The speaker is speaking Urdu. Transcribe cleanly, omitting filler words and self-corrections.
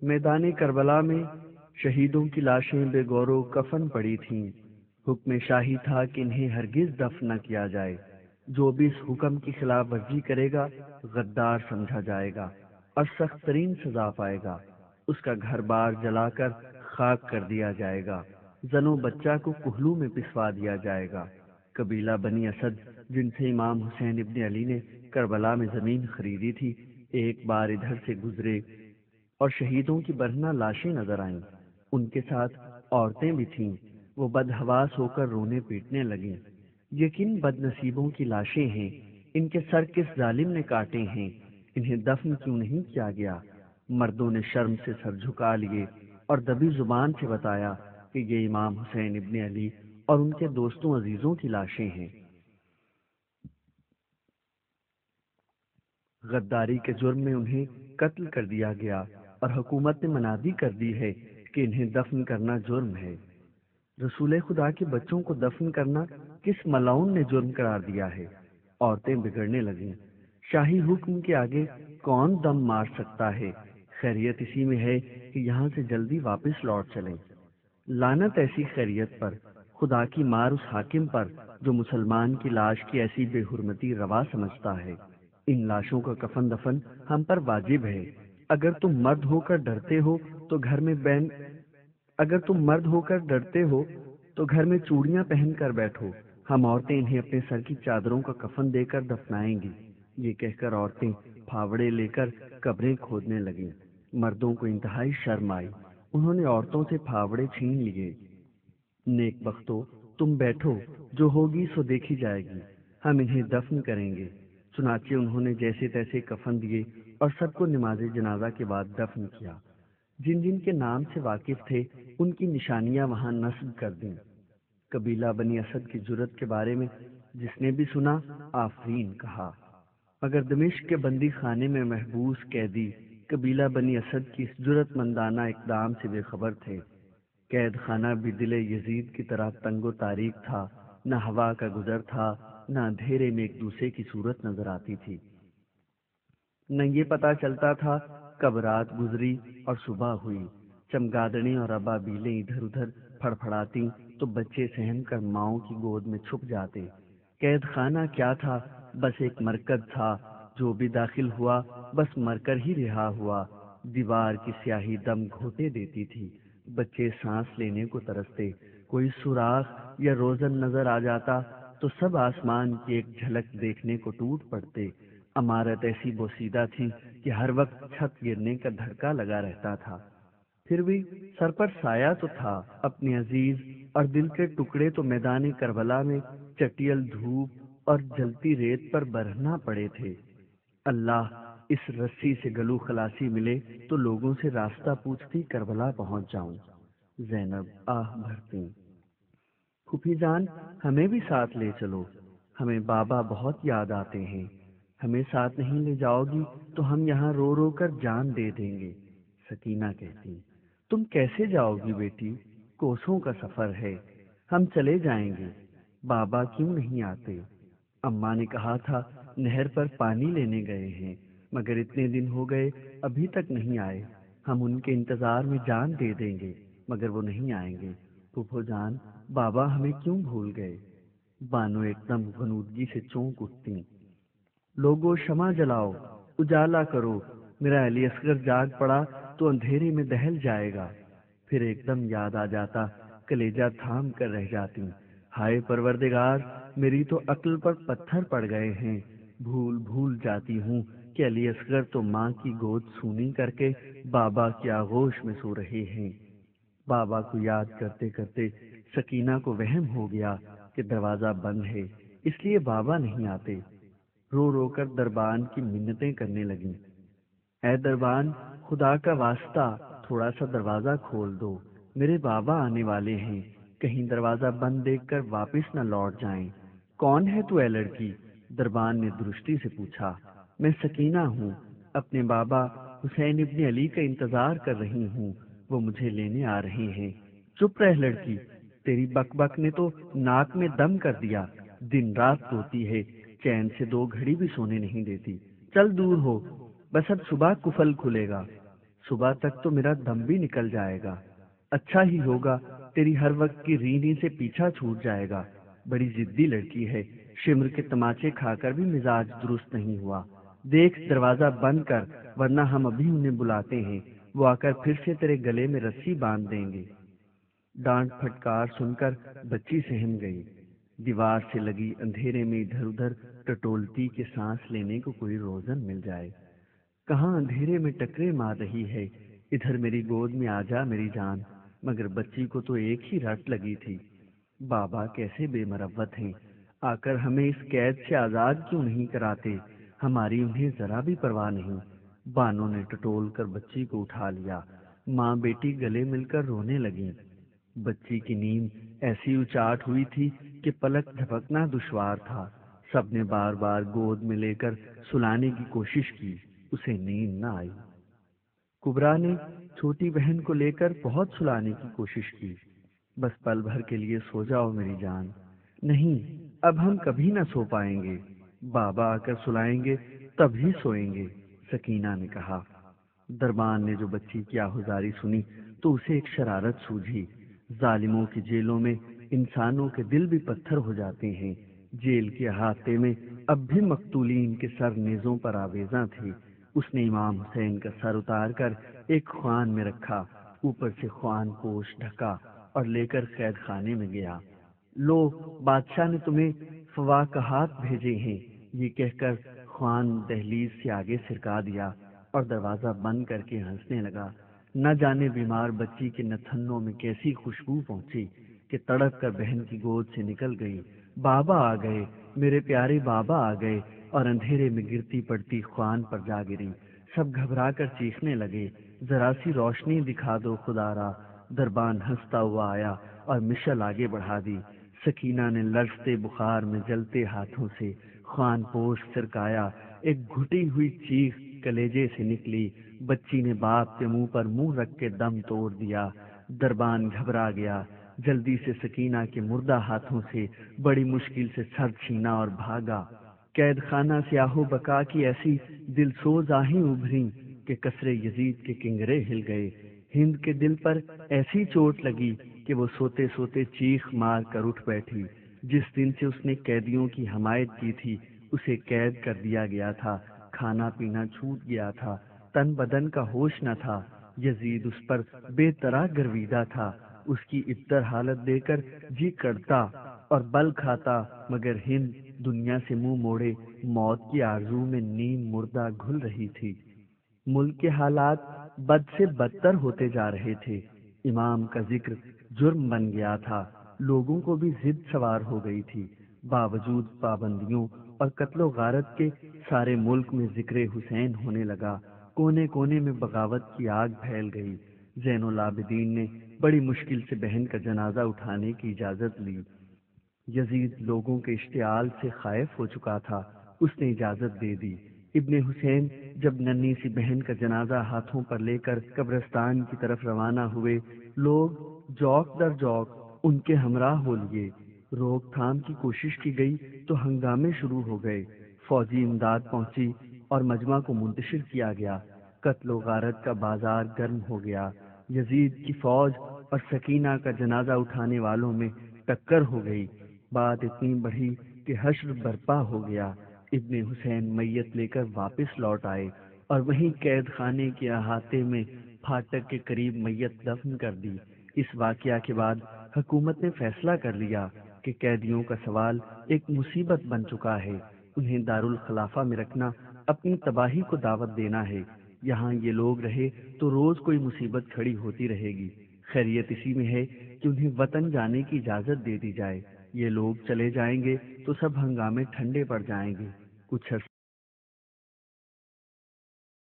میدان کربلا میں شہیدوں کی لاشیں بے گور و کفن پڑی تھیں۔ حکم شاہی تھا کہ انہیں ہرگز دفن نہ کیا جائے۔ جو بھی اس حکم کی خلاف ورزی کرے گا غدار سمجھا جائے گا اور سخت ترین سزا پائے گا۔ اس کا گھر بار جلا کر خاک کر دیا جائے گا، زن و بچہ کو کوہلو میں پسوا دیا جائے گا۔ قبیلہ بنی اسد جن سے امام حسین ابن علی نے کربلا میں زمین خریدی تھی، ایک بار ادھر سے گزرے اور شہیدوں کی برہنہ لاشیں نظر آئیں۔ ان کے ساتھ عورتیں بھی تھیں۔ وہ بدحواس ہو کر رونے پیٹنے لگیں۔ یہ کن بد نصیبوں کی لاشیں ہیں؟ ان کے سر کس ظالم نے کاٹے ہیں؟ انہیں دفن کیوں نہیں کیا گیا؟ مردوں نے شرم سے سر جھکا لیے اور دبی زبان سے بتایا کہ یہ امام حسین ابن علی اور ان کے دوستوں عزیزوں کی لاشیں ہیں۔ غداری کے جرم میں انہیں قتل کر دیا گیا اور حکومت نے منادی کر دی ہے کہ انہیں دفن کرنا جرم ہے۔ رسول خدا کے بچوں کو دفن کرنا کس ملعون نے جرم قرار دیا ہے؟ عورتیں بگڑنے لگیں۔ شاہی حکم کے آگے کون دم مار سکتا ہے؟ خیریت اسی میں ہے کہ یہاں سے جلدی واپس لوٹ چلیں۔ لعنت ایسی خیریت پر، خدا کی مار اس حاکم پر جو مسلمان کی لاش کی ایسی بے حرمتی روا سمجھتا ہے۔ ان لاشوں کا کفن دفن ہم پر واجب ہے۔ اگر تم مرد ہو کر ڈرتے ہو تو گھر میں چوڑیاں پہن کر بیٹھو، ہم عورتیں انہیں اپنے سر کی چادروں کا کفن دے کر دفنائیں گی۔ یہ کہہ کر عورتیں پھاوڑے لے کر قبریں کھودنے لگیں۔ مردوں کو انتہائی شرم آئی، انہوں نے عورتوں سے پھاوڑے چھین لیے۔ نیک بختو، تم بیٹھو، جو ہوگی سو دیکھی جائے گی، ہم انہیں دفن کریں گے۔ چنانچہ انہوں نے جیسے تیسے کفن دیے اور سب کو نماز جنازہ کے بعد دفن کیا۔ جن جن کے نام سے واقف تھے ان کی نشانیاں وہاں نصب کر دیں۔ قبیلہ بنی اسد کی جرت کے بارے میں جس نے بھی سنا، آفرین کہا۔ مگر دمشق کے بندی خانے میں محبوس قیدی قبیلہ بنی اسد کی اس جرت مندانہ اقدام سے بے خبر تھے۔ قید خانہ بھی دل یزید کی طرح تنگ و تاریک تھا، نہ ہوا کا گزر تھا، نہ اندھیرے میں ایک دوسرے کی صورت نظر آتی تھی، نہ یہ پتا چلتا تھا کب رات گزری اور صبح ہوئی۔ چمگادڑیں اور ابابیلیں ادھر ادھر پھڑپھڑاتی تو بچے سہم کر ماؤں کی گود میں چھپ جاتے۔ قید خانہ کیا تھا؟ بس ایک مرکز تھا، جو بھی داخل ہوا بس مر کر ہی رہا ہوا۔ دیوار کی سیاہی دم گھوٹے دیتی تھی، بچے سانس لینے کو ترستے۔ کوئی سوراخ یا روزن نظر آ جاتا تو سب آسمان کی ایک جھلک دیکھنے کو ٹوٹ پڑتے۔ عمارت ایسی بوسیدہ تھی کہ ہر وقت چھت گرنے کا دھڑکا لگا رہتا تھا، پھر بھی سر پر سایہ تو تھا۔ اپنے عزیز اور دل کے ٹکڑے تو میدان کربلا میں چٹیل دھوپ اور جلتی ریت پر برہنا پڑے تھے۔ اللہ، اس رسی سے گلو خلاصی ملے تو لوگوں سے راستہ پوچھتی کربلا پہنچ جاؤں۔ زینب آہ بھرتی، پھوپھی جان ہمیں بھی ساتھ لے چلو، ہمیں بابا بہت یاد آتے ہیں۔ ہمیں ساتھ نہیں لے جاؤ گی تو ہم یہاں رو رو کر جان دے دیں گے۔ سکینہ کہتی، تم کیسے جاؤ گی بیٹی؟ کوسوں کا سفر ہے، ہم چلے جائیں گے۔ بابا کیوں نہیں آتے؟ اماں نے کہا تھا نہر پر پانی لینے گئے ہیں، مگر اتنے دن ہو گئے ابھی تک نہیں آئے۔ ہم ان کے انتظار میں جان دے دیں گے، مگر وہ نہیں آئیں گے۔ پھوپھو جان، بابا ہمیں کیوں بھول گئے؟ بانو ایک دم غنودگی سے چونک اٹھتی، لوگو شمع جلاؤ، اجالا کرو، میرا علی اصغر جاگ پڑا تو اندھیرے میں دہل جائے گا۔ پھر ایک دم یاد آ جاتا، کلیجہ تھام کر رہ جاتی، ہائے پروردگار، میری تو عقل پر پتھر پڑ گئے ہیں۔ بھول جاتی ہوں کہ علی اصغر تو ماں کی گود سونی کر کے بابا کی آغوش میں سو رہے ہیں۔ بابا کو یاد کرتے کرتے سکینہ کو وہم ہو گیا کہ دروازہ بند ہے، اس لیے بابا نہیں آتے۔ رو رو کر دربان کی منتیں کرنے لگیں، اے دربان، خدا کا واسطہ تھوڑا سا دروازہ کھول دو، میرے بابا آنے والے ہیں، کہیں دروازہ بند دیکھ کر واپس نہ لوٹ جائیں۔ کون ہے تو اے لڑکی؟ دربان نے درستی سے پوچھا۔ میں سکینہ ہوں، اپنے بابا حسین ابن علی کا انتظار کر رہی ہوں، وہ مجھے لینے آ رہے ہیں۔ چپ رہ لڑکی، تیری بک بک نے تو ناک میں دم کر دیا، دن رات روتی ہے، چین سے 2 گھڑی بھی سونے نہیں دیتی۔ چل دور ہو، بس اب صبح کفل کھلے گا۔ صبح تک تو میرا دم بھی نکل جائے گا۔ اچھا ہی ہوگا، تیری ہر وقت کی رینی سے پیچھا چھوٹ جائے گا۔ بڑی ضدی لڑکی ہے، شمر کے تماچے کھا کر بھی مزاج درست نہیں ہوا۔ دیکھ دروازہ بند کر، ورنہ ہم ابھی انہیں بلاتے ہیں، وہ آ کر پھر سے تیرے گلے میں رسی باندھ دیں گے۔ ڈانٹ پھٹکار سن کر بچی سہم گئی۔ دیوار سے لگی اندھیرے میں ادھر ادھر ٹٹولتی کہ سانس لینے کو کوئی روزن مل جائے۔ کہاں اندھیرے میں ٹکرے مار رہی ہے، ادھر میری گود میں آ جا میری جان۔ مگر بچی کو تو ایک ہی رٹ لگی تھی، بابا کیسے بے مروت ہیں، آ کر ہمیں اس قید سے آزاد کیوں نہیں کراتے، ہماری انہیں ذرا بھی پرواہ نہیں۔ بانو نے ٹٹول کر بچی کو اٹھا لیا، ماں بیٹی گلے مل کر رونے لگیں۔ بچی کی نیند ایسی اچاٹ ہوئی تھی کہ پلک جھپکنا دشوار تھا۔ سب نے بار بار گود میں لے کر سلانے کی کوشش کی، اسے نیند نہ آئی۔ کبرا نے چھوٹی بہن کو لے کر بہت سلانے کی کوشش کی، بس پل بھر کے لیے سو جاؤ میری جان۔ نہیں، اب ہم کبھی نہ سو پائیں گے، بابا آ کر سلائیں گے تب ہی سوئیں گے، سکینہ نے کہا۔ دربان نے جو بچی کی آہذاری سنی تو اسے ایک شرارت سوجھی۔ ظالموں کی جیلوں میں انسانوں کے دل بھی پتھر ہو جاتے ہیں۔ جیل کے احاطے میں اب بھی مقتولین کے سر نیزوں پر آویزاں تھے۔ اس نے امام حسین کا سر اتار کر ایک خوان میں رکھا، اوپر سے خوان پوش ڈھکا اور لے کر قید خانے میں گیا۔ لو، بادشاہ نے تمہیں فواقہات بھیجے ہیں، یہ کہہ کر خوان دہلیز سے آگے سرکا دیا اور دروازہ بند کر کے ہنسنے لگا۔ نہ جانے بیمار بچی کے نتھنوں میں کیسی خوشبو پہنچی کہ تڑپ کر بہن کی گود سے نکل گئی۔ بابا آ گئے، میرے پیارے بابا آ گئے، اور اندھیرے میں گرتی پڑتی خوان پر جا گری۔ سب گھبرا کر چیخنے لگے، ذرا سی روشنی دکھا دو خدا را۔ دربان ہنستا ہوا آیا اور مشل آگے بڑھا دی۔ سکینہ نے لرزتے بخار میں جلتے ہاتھوں سے خوان پوش سرکایا۔ ایک گھٹی ہوئی چیخ کلیجے سے نکلی۔ بچی نے باپ کے منہ پر منہ رکھ کے دم توڑ دیا۔ دربان گھبرا گیا، جلدی سے سکینہ کے مردہ ہاتھوں سے بڑی مشکل سے سر چھینا اور بھاگا۔ قید خانہ سے آہو بکا کی ایسی دل سوز آہیں ابھریں کہ کسرے یزید کے کنگرے ہل گئے۔ ہند کے دل پر ایسی چوٹ لگی کہ وہ سوتے سوتے چیخ مار کر اٹھ بیٹھی۔ جس دن سے اس نے قیدیوں کی حمایت کی تھی، اسے قید کر دیا گیا تھا، کھانا پینا چھوٹ گیا تھا، تن بدن کا ہوش نہ تھا۔ یزید اس پر بے طرح گرویدہ تھا۔ اس کی ابتر حالت دے کر جی کرتا اور بل کھاتا، مگر ہند دنیا سے منہ موڑے موت کی آرزو میں نیم مردہ گھل رہی تھی۔ ملک کے حالات بد سے بدتر ہوتے جا رہے تھے۔ امام کا ذکر جرم بن گیا تھا، لوگوں کو بھی ضد سوار ہو گئی تھی۔ باوجود پابندیوں اور قتل و غارت کے سارے ملک میں ذکر حسین ہونے لگا۔ کونے کونے میں بغاوت کی آگ پھیل گئی۔ زین العابدین نے بڑی مشکل سے بہن کا جنازہ اٹھانے کی اجازت لی۔ یزید لوگوں کے اشتعال سے خائف ہو چکا تھا، اس نے اجازت دے دی۔ ابن حسین جب ننھی سی بہن کا جنازہ ہاتھوں پر لے کر قبرستان کی طرف روانہ ہوئے، لوگ جوک در جوک ان کے ہمراہ ہو لیے۔ روک تھام کی کوشش کی گئی تو ہنگامے شروع ہو گئے۔ فوجی امداد پہنچی اور مجمع کو منتشر کیا گیا۔ قتل و غارت کا بازار گرم ہو گیا۔ یزید کی فوج اور سکینہ کا جنازہ اٹھانے والوں میں ٹکر ہو گئی۔ بات اتنی بڑھی کہ حشر برپا ہو گیا۔ ابن حسین میت لے کر واپس لوٹ آئے اور وہیں قید خانے کے احاطے میں پھاٹک کے قریب میت دفن کر دی۔ اس واقعہ کے بعد حکومت نے فیصلہ کر لیا کہ قیدیوں کا سوال ایک مصیبت بن چکا ہے، انہیں دارالخلافہ میں رکھنا اپنی تباہی کو دعوت دینا ہے۔ یہاں یہ لوگ رہے تو روز کوئی مصیبت کھڑی ہوتی رہے گی۔ خیریت اسی میں ہے کہ انہیں وطن جانے کی اجازت دے دی جائے۔ یہ لوگ چلے جائیں گے تو سب ہنگامے ٹھنڈے پڑ جائیں گے۔ کچھ عرصے